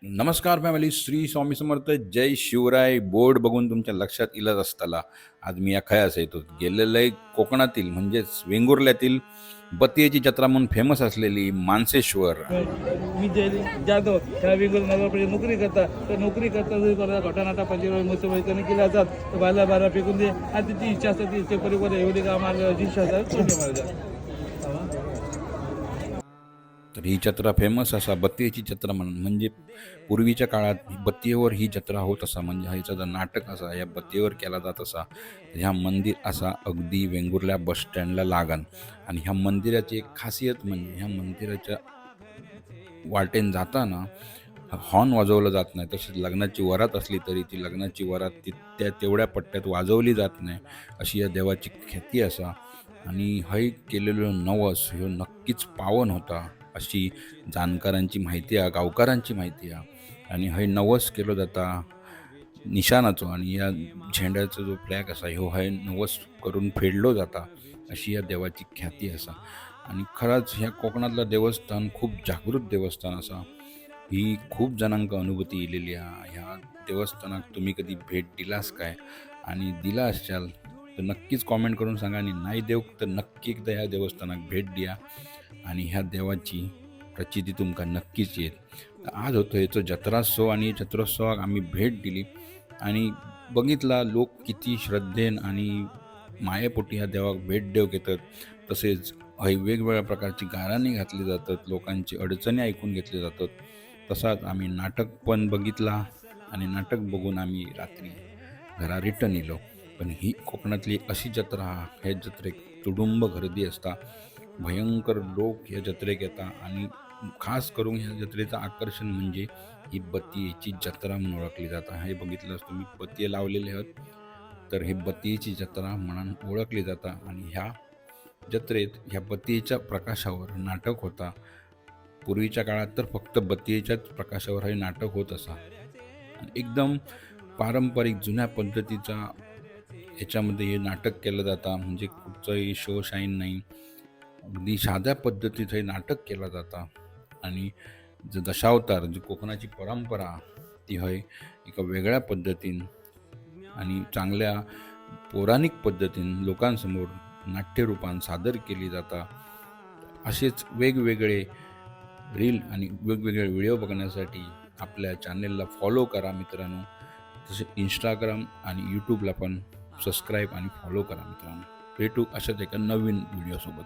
नमस्कार फॅमिली, श्री स्वामी समर्थ, जय शिवराय. बोर्ड बघून तुमच्या लक्षात येईलच असताला आज मी या खयास येतो गेलेलं आहे कोकणातील म्हणजेच वेंगुर्ल्यातील बतियेची जत्रा म्हणून फेमस असलेली मानसेश्वर. मी जाधव त्या वेगवेगळ्या नगरमध्ये नोकरी करता तर नोकरी करता जरी कोणाला घटनाटा पंचवीस मस्त कमी केल्या जातात तर बाला बारा फेकून दे आणि तिची इच्छा असते ती ते परिवार एवढी का मार्ग इच्छा असतात. तर ही जत्रा फेमस असा बत्तीयेची जत्रा म्हणून म्हणजे पूर्वीच्या काळात बत्तीयेवर ही जत्रा होत असा म्हणजे ह्याचा जर नाटक असा या बत्तीयेवर केला जात असा. ह्या मंदिर असा अगदी वेंगुर्ल्या बस स्टँडला लागण आणि ह्या मंदिराची एक खासियत म्हणजे ह्या मंदिराच्या वाटेन जाताना हॉर्न वाजवलं जात नाही. तसेच लग्नाची वरात असली तरी ती लग्नाची वरात त्या तेवढ्या पट्ट्यात वाजवली जात नाही अशी या देवाची ख्याती असा. आणि हय केलेलं नवस ह्यो नक्कीच पावन होता अशी जाणकारांची माहिती आहे, गावकारांची माहिती आहे. आणि हय नवस केलो जाता निशाणाचो आणि या झेंड्याचा जो फ्लॅग असा ह्यो हय नवस करून फेडलो जाता अशी या देवाची ख्याती असा. आणि खरंच ह्या कोकणातलं देवस्थान खूप जागृत देवस्थान असा. ही खूप जणांका अनुभूती येलेली आहे. ह्या देवस्थानात तुम्ही कधी भेट दिलास काय आणि दिला असाल तर नक्कीच कॉमेंट करून सांगा आणि नाही देऊ तर नक्की एकदा ह्या देवस्थानात भेट द्या आणि ह्या देवाची प्रचिती तुमका नक्कीच येईल. तर आज होतो याचं जत्रोत्सव आणि जत्रोत्सवाक आम्ही भेट दिली आणि बघितला लोक किती श्रद्धेन आणि मायेपोटी ह्या देवाक भेट देव घेतात. तसेच वेगवेगळ्या प्रकारची गाणी घातली जातात, लोकांची अडचणी ऐकून घेतले जातात. तसाच आम्ही नाटक पण बघितला आणि नाटक बघून आम्ही रात्री घरा रिटर्न येलो. पण ही कोकणातली अशी जत्रा ह्या जत्रेक तुडुंब गर्दी असता, भयंकर लोक ह्या जत्रेक येतात आणि खास करून ह्या जत्रेचं आकर्षण म्हणजे ही बतियेची जत्रा म्हणून ओळखली जातात. हे बघितलंच तुम्ही बतिये लावलेले आहेत तर हे बतियेची जत्रा म्हणून ओळखली जातात. आणि ह्या जत्रेत ह्या बतियेच्या प्रकाशावर नाटक होता. पूर्वीच्या काळात तर फक्त बतियेच्याच प्रकाशावर हे नाटक होत असा. एकदम पारंपरिक जुन्या पद्धतीचा याच्यामध्ये हे नाटक केलं जातं म्हणजे कुठचंही शो शाईन नाही, अगदी साध्या पद्धतीत हे नाटक केलं जातं. आणि दशावतार जी कोकणाची परंपरा ती हय एका वेगळ्या पद्धतीन आणि चांगल्या पौराणिक पद्धतीन लोकांसमोर नाट्यरूपान सादर केली जातात. असेच वेगवेगळे रील आणि वेगवेगळे व्हिडिओ बघण्यासाठी आपल्या चॅनेलला फॉलो करा मित्रांनो. तसे इंस्टाग्राम आणि यूट्यूबला पण सबस्क्राईब आणि फॉलो करा मित्रांनो. भेटू अशाच एका नवीन व्हिडिओसोबत.